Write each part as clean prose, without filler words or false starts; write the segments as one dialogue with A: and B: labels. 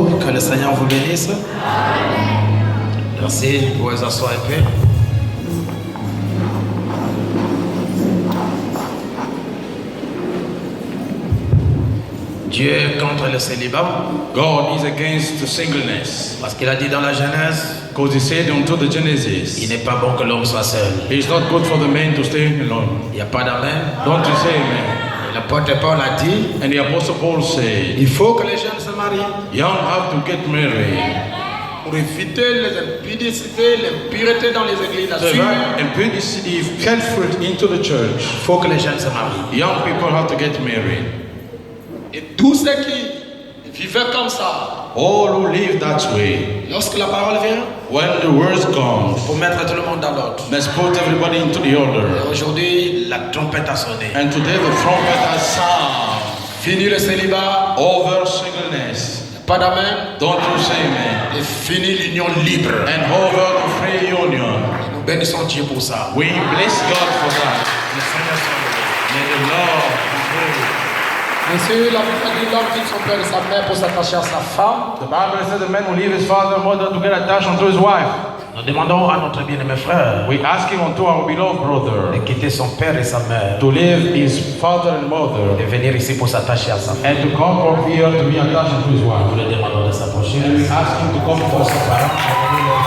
A: beaucoup. Que le Seigneur vous bénisse. Merci. Vous pouvez vous asseoir un peu. Dieu est contre le célibat.
B: God is against the singleness.
A: Parce qu'il a dit dans la Genèse,
B: Because he said unto the Genesis,
A: il n'est pas bon que l'homme soit seul.
B: it's not good for the man to stay alone.
A: Il n'y a pas d'amen.
B: Don't you say amen?
A: Et l'apôtre Paul a dit,
B: And the Apostle Paul said,
A: il faut que les jeunes se marient.
B: young have to get married.
A: Pour éviter les impudicités, l'impureté dans les églises.
B: To avoid impudicity, filth into the church.
A: Il faut que les jeunes se marient.
B: Young people have to get married.
A: Et tous ceux qui vivaient comme ça,
B: All who live that way,
A: lorsque la parole vient,
B: when the words come,
A: il faut mettre tout le monde dans l'ordre.
B: let's put everybody into the order.
A: Et aujourd'hui, la trompette a sonné.
B: And today the trumpet has sound.
A: Fini le célibat,
B: Over singleness.
A: pas d'amen.
B: Don't you say amen?
A: Et fini l'union libre.
B: And over the free union.
A: Nous bénissons Dieu pour ça.
B: We bless God for that.
A: Le Seigneur soit loué.
B: May the Lord be praised.
A: Monsieur, la Bible dit l'homme quitte son père et sa mère pour s'attacher à sa femme.
B: The Bible says the man will leave his father and mother to get attached unto his wife.
A: Nous demandons à notre bien-aimé frère
B: We ask him unto our beloved brother
A: de quitter son père et sa mère
B: to leave his father and mother
A: et venir ici pour s'attacher à sa femme.
B: and to come from here to be attached unto his wife.
A: Nous le demandons de s'approcher.
B: And we ask him to come for us.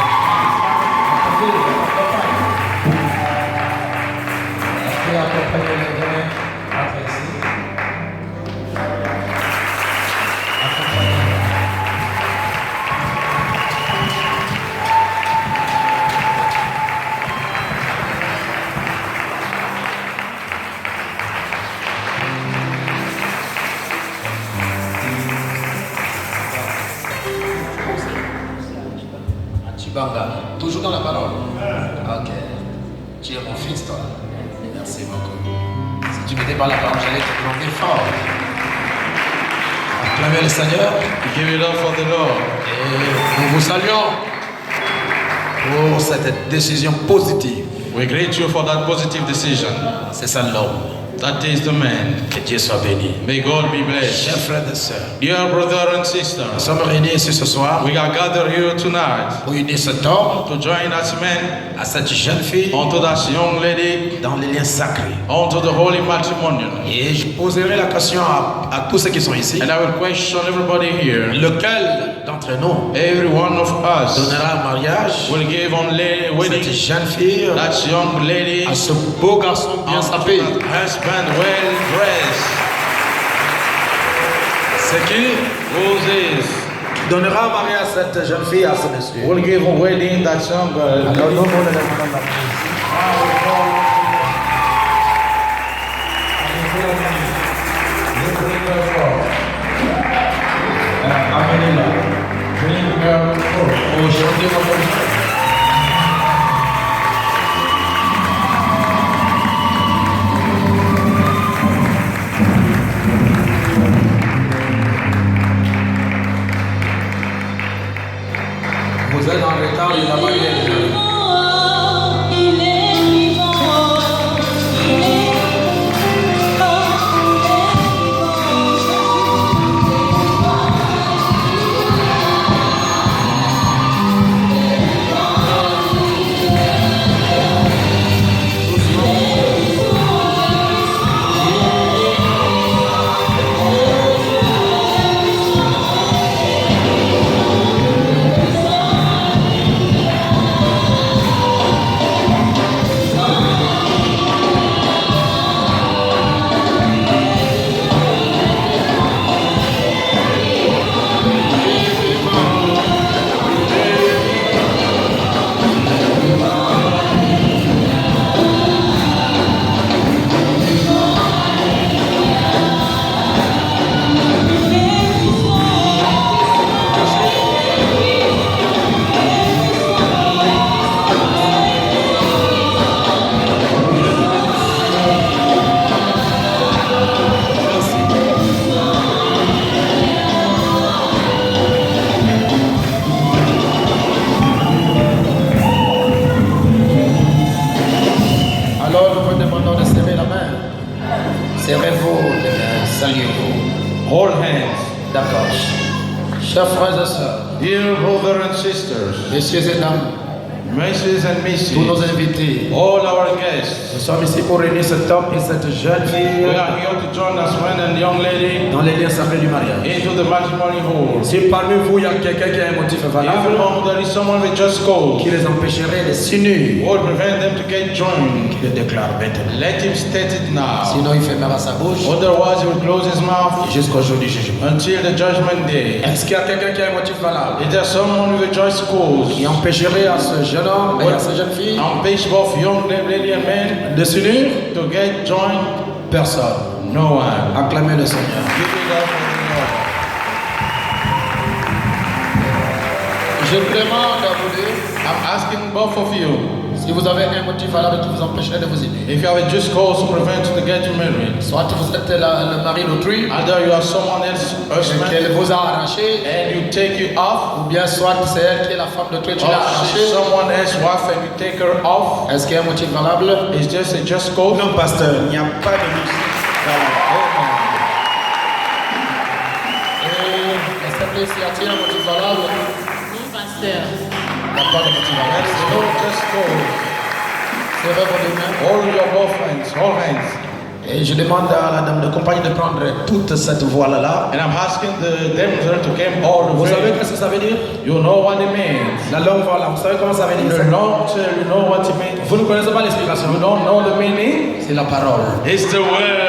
A: Chibanga, toujours dans la parole. Ok. Tu es mon fils, toi. Merci beaucoup. Si tu m'étais pas la parole, j'allais te demander fort. Acclamez le Seigneur.
B: Give it up for the Lord.
A: Et nous vous saluons pour cette décision positive.
B: We greet you for that positive decision.
A: C'est ça l'homme.
B: That is the man.
A: Que Dieu soit béni.
B: May God be blessed.
A: Chers frères et sœurs,
B: Dear brother and
A: nous
B: sister,
A: sommes réunis ici ce soir
B: we are gathered here tonight
A: pour unir cet homme
B: to join that man
A: à cette jeune fille
B: unto that young lady,
A: dans les liens sacrés.
B: unto the holy matrimonial.
A: Et je poserai la question à tous ceux qui sont ici.
B: And I will question everybody here.
A: Lequel d'entre nous
B: Every one of us
A: donnera un mariage
B: will give on wedding
A: cette jeune fille
B: that young lady
A: à ce beau garçon bien sapé?
B: husband well dressed.
A: C'est qui
B: Moses
A: donnera un mariage à cette jeune fille à ce monsieur?
B: will give a wedding that young girl.
A: Alors nous le demandons la Vous êtes en retard, il a pas Serrez-vous, saluez-vous.
B: Hold hands.
A: D'accord. Chers frères et sœurs,
B: dear brothers and sisters,
A: messieurs et dames,
B: Mrs. and Mrs.,
A: tous nos invités,
B: all our guests,
A: nous sommes ici pour réunir cet homme et cette jeune fille
B: we are here to join us, man and young lady,
A: dans les liens sacrés du mariage.
B: into the matrimony hall.
A: Si parmi vous il y a quelqu'un qui a un motif
B: If
A: valable
B: among there is someone with just cause,
A: qui les empêcherait de s'unir,
B: or prevent them to get joined,
A: il le déclare maintenant.
B: let him state it now.
A: Sinon il fermera sa bouche
B: Otherwise, he will close his mouth
A: jusqu'au jour du jugement.
B: until the judgment day.
A: Est-ce qu'il y a quelqu'un qui a un motif valable
B: Is there someone with a just cause?
A: qui empêcherait à ce jeune homme et à cette jeune fille
B: On page both young lady and men
A: de s'unir?
B: to get joined?
A: Personne.
B: No one.
A: Acclamez le Seigneur.
B: Give it up for the Lord.
A: Je demande à vous deux,
B: I'm asking both of you,
A: si vous avez un motif valable qui vous empêcherait de vous unir.
B: if you have a just cause to prevent you to get married,
A: Soit vous êtes le mari d'autrui,
B: either you are someone else's husband
A: qu'elle vous a arraché,
B: and you take it off,
A: ou bien soit c'est elle qui est la femme d'autrui, tu
B: or
A: l'as
B: she's
A: arraché.
B: someone else's wife and you take her off.
A: Est-ce qu'il y a un motif valable?
B: It's just a just cause.
A: Non, pasteur, il n'y a pas de motif valable. Et l'Assemblée, s'il y a-t-il un motif valable?
C: Non, pasteur.
A: Il n'y a pas de motif valable.
B: There's no just cause.
A: C'est vrai pour demain.
B: All your both hands, all hands.
A: Et je demande à la dame de compagnie de prendre toute cette voile-là.
B: And I'm asking the damsel to come all the
A: Vous savez
B: way.
A: ce que ça veut dire?
B: You know what it means.
A: La longue voile, vous savez comment ça veut dire?
B: The long tail, you know what it means.
A: Vous ne connaissez pas l'explication.
B: You don't know the meaning?
A: C'est la parole.
B: It's the word.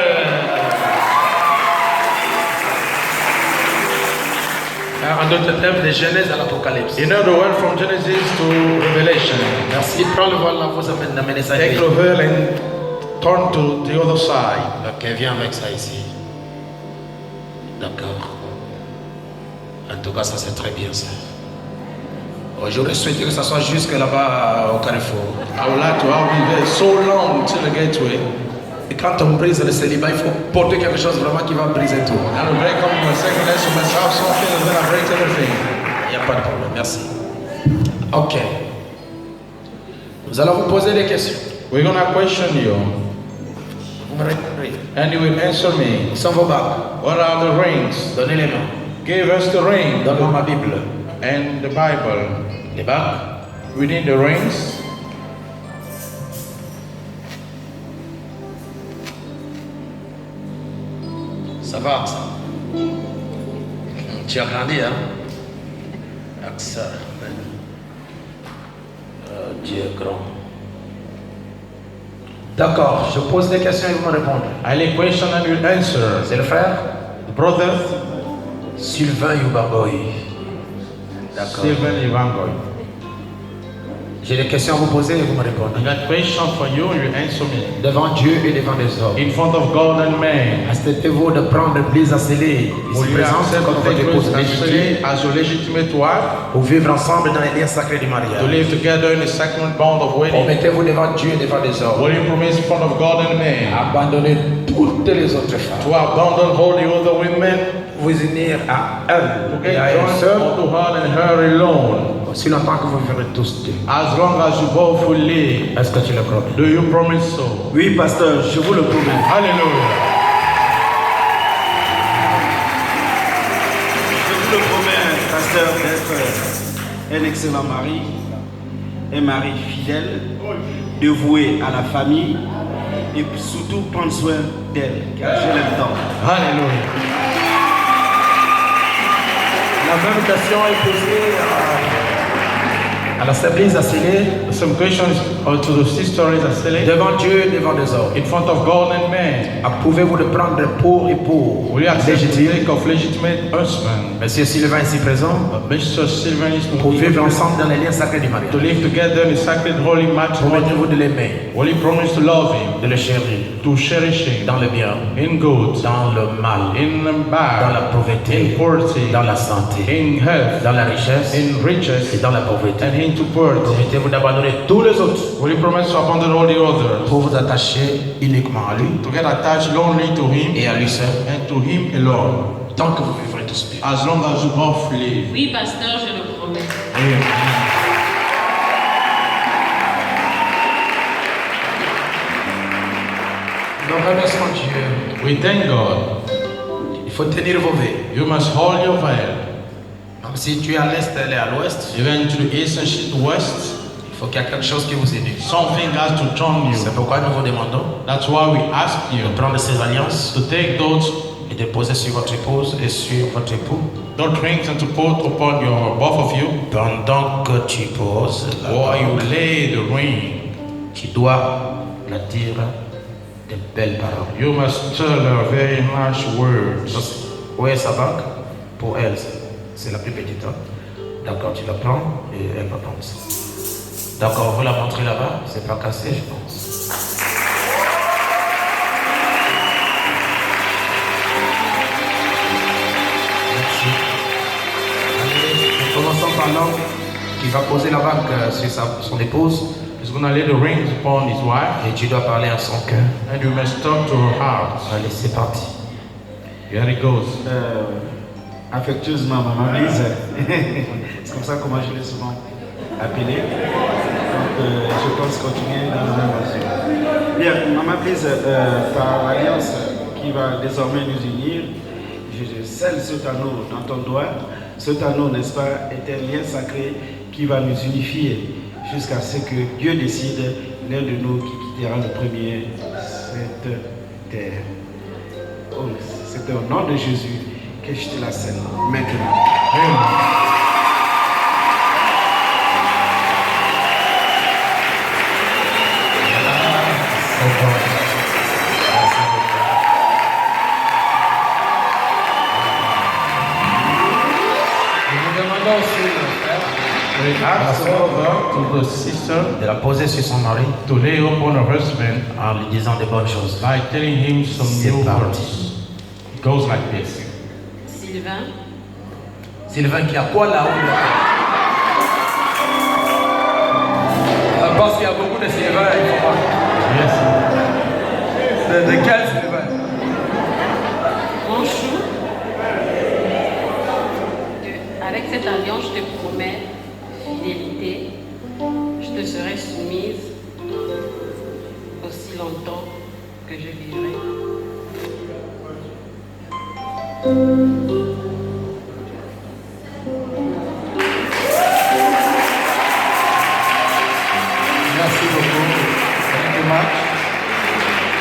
A: En d'autres termes, de Genèse à l'Apocalypse.
B: In other words, from Genesis to Revelation.
A: Merci. Prends le voile là, vous amenez ça
B: Take
A: ici.
B: the veil and turn to the other side.
A: Ok, viens avec ça ici. D'accord. En tout cas, ça c'est très bien ça. Oh, j'aurais souhaité que ça soit jusque là-bas au carrefour.
B: I would like to have you there so long till the gateway.
A: Et quand on brise le célibat, il faut porter quelque chose vraiment qui va briser tout.
B: And when they come to a second lesson, you must have something that's going to break everything.
A: Il n'y a pas de problème, merci. Ok. Nous allons vous poser des questions.
B: We're going to question you,
A: Vous me répondrez.
B: and you will answer me.
A: Où sont vos bagues?
B: What are the rings?
A: Donnez les mains.
B: Give us the ring
A: Donne-moi ma Bible.
B: and the Bible.
A: Les bagues.
B: We need the rings.
A: Ça va, ça. Tu as grandi, hein? Avec ça. Dieu est grand. D'accord, je pose des questions et vous me répondez.
B: I'll question and you'll answer.
A: C'est le frère
B: The brother,
A: Sylvain Yubaboy. D'accord.
B: Stephen Ivangoy.
A: J'ai des questions à vous poser et vous me répondez.
B: I got question for you, you answer me.
A: Devant Dieu et devant les hommes.
B: In front of God and man,
A: Acceptez-vous de prendre l'église à scellé,
B: will
A: ici
B: you
A: présente,
B: accept
A: comme
B: to
A: votre
B: take
A: épouse
B: place
A: légitime,
B: as your legitimate wife,
A: pour vivre ensemble dans les liens sacrés du
B: to
A: mariage?
B: live together in the sacrament bond of wedding?
A: Promettez-vous devant Dieu et devant les hommes.
B: Will you promise in front of God and man
A: Abandonnez toutes les autres femmes.
B: to abandon all the other women,
A: Vous unir à elle
B: to
A: et
B: get
A: à elle
B: joined
A: seule,
B: to her and her alone,
A: aussi longtemps que vous vivrez tous deux.
B: as long as you both will live?
A: Est-ce que tu le promets?
B: Do you promise so?
D: Oui, pasteur, je vous le promets.
B: Hallelujah.
D: Je vous le promets, pasteur, d'être un excellent mari, un mari fidèle, dévoué à la famille et surtout prendre soin d'elle, car je l'aime tant.
B: Hallelujah.
A: La même question est posée à l'Assemblée à scellé,
B: Some questions to the sisters are still
A: devant Dieu et devant les hommes.
B: in front of God and man.
A: Approuvez-vous de prendre pour époux
B: Will you accept the
A: légitime
B: take of legitimate husband?
A: Monsieur Sylvain ici présent
B: Mr. Sylvain is
A: pour vivre
B: to
A: ensemble dans les liens sacrés du mariage?
B: live together in sacred holy matrimony.
A: Promettez-vous de l'aimer,
B: Will you promise to love him,
A: de le chérir,
B: to cherish him
A: dans le bien,
B: in good,
A: dans le mal,
B: in
A: dans
B: bad,
A: la pauvreté,
B: in poverty,
A: dans la santé,
B: in health,
A: dans la richesse
B: in
A: et
B: riches,
A: dans la pauvreté.
B: and into poverty?
A: Promettez-vous d'abandonner tous les autres
B: Will you promise to abandon all the others,
A: pour vous attacher uniquement à lui
B: to get attached only to him
A: et à lui seul,
B: and to him alone,
A: tant que vous vivrez tous bien?
B: as long as you both live?
C: Oui, pasteur, je le promets.
B: Amen.
A: Nous remercions Dieu.
B: We thank God.
A: Il faut tenir vos vœux.
B: You must hold your veil.
A: Si tu es à l'est, elle est à l'ouest.
B: Even to the east and to west,
A: Il faut qu'il y ait quelque chose qui vous unit.
B: something has to join you.
A: C'est pourquoi nous vous demandons
B: That's why we ask you
A: de prendre ces alliances
B: to take those
A: et de poser sur votre épouse et sur votre époux.
B: rings and to put upon your both of you
A: Pendant que tu poses la
B: while you
A: bague,
B: lay the ring.
A: tu dois la dire de belles paroles.
B: You must tell her very nice words.
A: Où est sa bague? Pour elle, c'est la plus petite. Hein? D'accord, tu la prends et elle va prendre ça. D'accord, vous la montrez là-bas, c'est pas cassé, je pense. Merci. Allez, nous commençons par l'homme qui va poser la bague sur son épouse.
B: He's going to lay the rings upon his wife,
A: Et tu dois parler à son cœur.
B: and you must talk to her heart.
A: Allez, c'est parti.
B: Here it goes.
D: Affectueusement, Maman Lise. C'est comme ça comment je l'ai souvent appelé. Donc, je pense continuer dans la même façon. Bien, Maman Lise, par l'alliance qui va désormais nous unir, je scelle cet anneau dans ton doigt. Cet anneau, n'est-ce pas, est un lien sacré qui va nous unifier jusqu'à ce que Dieu décide l'un de nous qui quittera le premier cette terre. Oh, c'est au nom de Jésus que je te la scène maintenant.
A: C'est bon. Merci beaucoup. Nous vous demandons aussi, frère,
B: We ask the brother to the sister
A: de la poser sur son mari
B: to lay upon her husband
A: en lui disant de bonnes choses.
B: by telling him some
A: C'est
B: new
A: parti.
B: words. It goes like this.
C: Sylvain,
A: Sylvain qui a quoi là-haut? Parce qu'il y a beaucoup de Sylvain, il faut voir.
B: Yes.
A: De quel Sylvain?
C: mon chou, avec cette alliance, je te promets fidélité. Je te serai soumise aussi longtemps que je vivrai.
A: Merci beaucoup. Thank you much.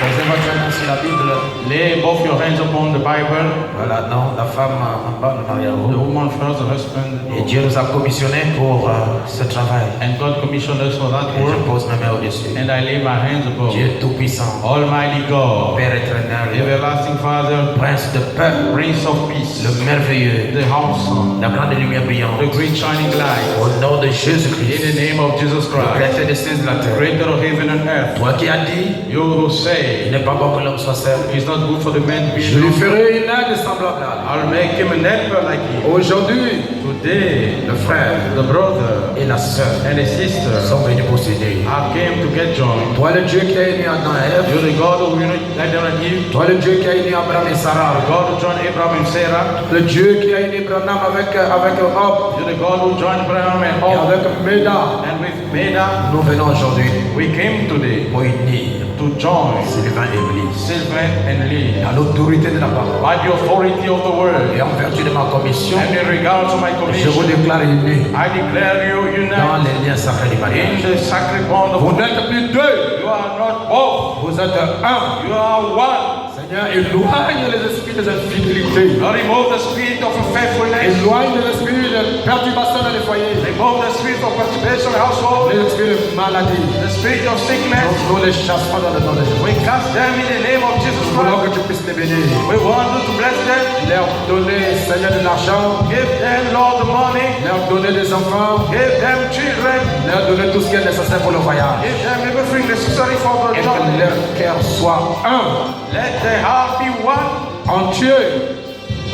A: Posez votre main sur la Bible.
B: Lay both your hands upon the Bible.
A: Voilà, non, la femme en bas, le mari en
B: The
A: haut.
B: woman first, the husband.
A: Et Dieu nous a commissionné pour ce travail.
B: And God commissioned us for that
A: Et je
B: work.
A: pose ma main au-dessus.
B: And I lay my hands upon
A: Dieu Tout-Puissant,
B: Almighty God,
A: Père éternel,
B: everlasting Father,
A: Prince de paix,
B: Prince of Peace,
A: le merveilleux,
B: the awesome,
A: la grande lumière brillante.
B: the great shining light.
A: Au nom de
B: In
A: Jésus-Christ,
B: the name of Jesus
A: le
B: Christ,
A: Créateur des cieux et de la terre.
B: creator of heaven and earth,
A: Toi qui as dit,
B: you who
A: il
B: say
A: n'est pas bon que l'homme soit seul.
B: it's not good for the man to be
A: Je lui
B: alone,
A: ferai une aide semblable à lui.
B: I'll make him an helper like you.
A: Aujourd'hui,
B: Today,
A: le frère
B: the brother
A: et la sœur
B: and the sister
A: sont venus pour s'aider.
B: I came to get joined.
A: Toi, le Dieu qui a uni Adam et Ève,
B: You're the God who united Adam and Eve,
A: toi, le Dieu qui a uni Abraham et Sarah,
B: the God who joined Abraham and Sarah,
A: le Dieu qui a uni Branham avec Job
B: you're the God who joined Abraham and
A: et
B: Job,
A: avec Méda.
B: and with Meda,
A: Nous venons aujourd'hui
B: we came today
A: pour unir
B: to join
A: Sylvain et Église
B: Sylvain and Lee
A: à l'autorité de la parole.
B: by the authority of the word.
A: Et en vertu de ma commission,
B: And in regard to my
A: je vous
B: commission,
A: déclare unis
B: I declare you
A: dans
B: united
A: les liens sacrés du
B: in
A: mariage.
B: the sacred bond
A: Vous
B: of
A: n'êtes plus deux,
B: You are not both,
A: vous êtes un.
B: you are one.
A: Seigneur, éloigne les esprits des infidélités.
B: Now remove the spirit of unfaithfulness,
A: Éloigne les esprits de perturbation dans les foyers.
B: remove the spirit of perturbation in the household,
A: Les esprits de maladie.
B: the spirit of sickness.
A: Nous les chassons dans le nom de Jésus.
B: We cast them in the name of Jesus
A: Nous voulons
B: Christ.
A: que tu puisses les bénir.
B: We want you to bless them,
A: Leur donner, Seigneur, de l'argent.
B: give them, Lord, the money,
A: Leur donner des enfants.
B: give them children,
A: Leur donner tout ce qui est nécessaire pour le voyage.
B: give them everything necessary for
A: Et
B: the
A: que
B: job.
A: leur cœur soit un,
B: Let their heart be one,
A: entier.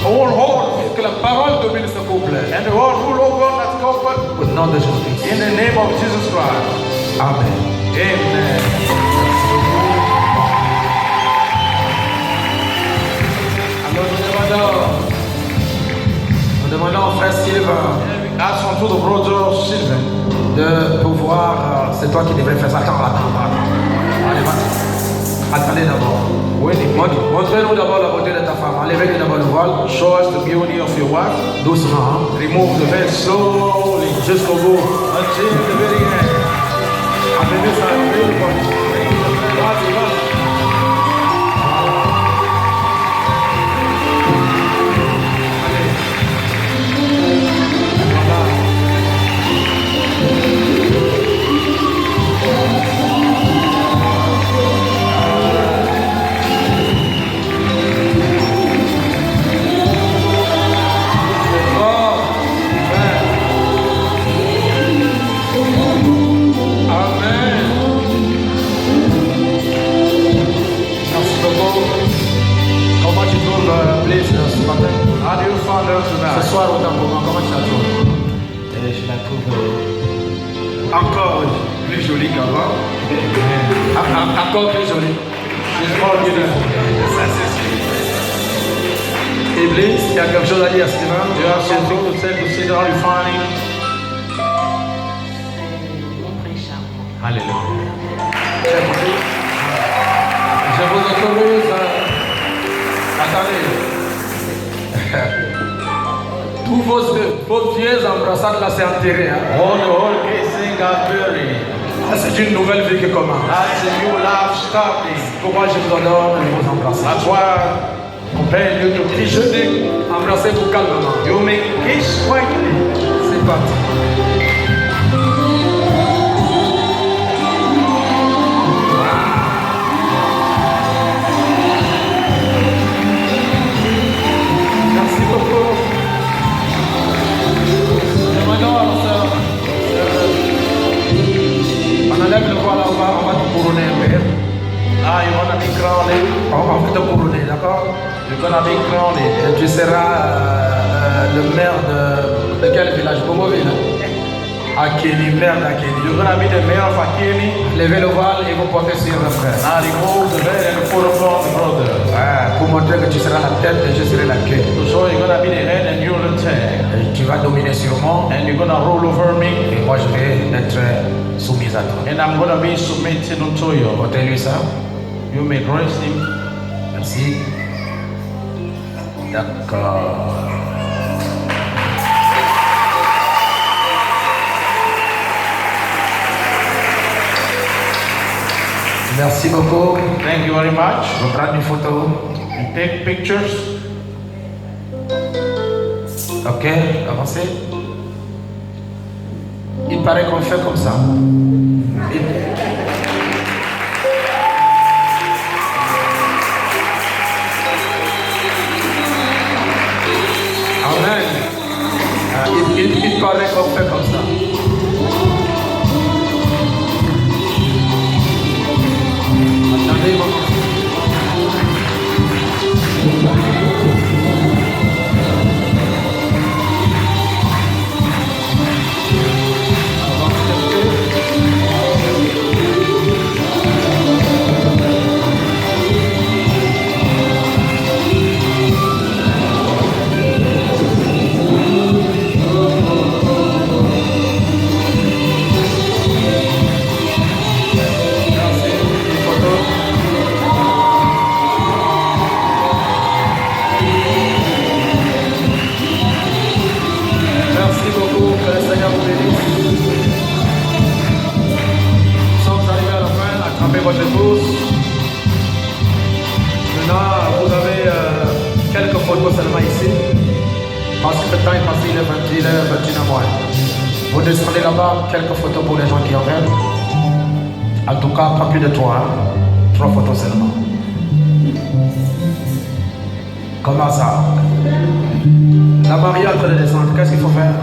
B: whole,
A: Et que la parole domine ce couple.
B: and the whole rule over that couple
A: Au nom de Jésus-Christ.
B: in the name of Jesus Christ.
A: Amen.
B: Amen.
A: Alors nous demandons au frère Sylvain
B: Ask unto the brother Sylvain
A: de pouvoir. C'est toi qui devrais faire ça. Attends. Allez, vas-y. Attendez d'abord. Montrez-nous d'abord la beauté de ta femme. Enlevez d'abord le voile.
B: Show us the beauty of your wife.
A: Doucement.
B: Remove the veil slowly,
A: Jusqu'au bout.
B: until the very end. Amenez ça, How do you find her tonight?
A: Ce soir, autant pour moi, comment tu la trouves?
D: Je la trouve encore plus jolie qu'avant.
A: Encore plus jolie.
B: She's more beautiful.
D: Ça, c'est sûr.
A: Iblis, il y a quelque chose à dire à Steven.
B: Do you have something to say to Sidon Refining?
C: Mon prince charmant.
B: Hallelujah.
A: Je vous autorise. Attendez. Tous vos vieilles embrassades là, c'est enterré. Hein?
B: All the whole kissing got buried.
A: Ça, c'est une nouvelle vie qui commence.
B: That's a new life starting.
A: Pourquoi je vous adore de vous embrasser?
B: That's why I compare you to kiss.
A: Embrassez-vous calmement.
B: You make kiss quietly.
A: C'est parti. Merci beaucoup. Et maintenant, on enlève le voile, on va te couronner un peu.
B: Now you wanna be crowned.
A: On va te couronner, d'accord?
B: You're gonna be crowned.
A: Et tu seras le maire de quel village? Bomoville. Akeni, maire d'Akeni.
B: You're gonna be the mayor of Akeni.
A: Levez le voile et vous portez sur le frère.
B: Now remove the veil and put upon the brother.
A: Pour montrer que tu seras la tête et je serai la queue.
B: So you're gonna be the head and you're the tail.
A: Et tu vas dominer sur moi
B: And you're gonna rule over me.
A: et moi je vais être soumise à toi.
B: And I'm gonna be submitted unto you.
A: Portez-lui ça.
B: You may grace him.
A: Merci. D'accord. Merci beaucoup.
B: Thank you very much.
A: Je vais prendre une photo.
B: You take pictures.
A: Ok, avancez. Il paraît qu'on fait comme ça. Amen. Il paraît qu'on fait comme ça. Attendez, votre épouse. Maintenant, vous avez quelques photos seulement ici. Parce que le temps est passé, il est 21 mois. Vous descendez là-bas, quelques photos pour les gens qui en veulent. En tout cas, pas plus de 3. Hein? 3 photos seulement. Comment ça? La mariée est en train de descendre. Qu'est-ce qu'il faut faire?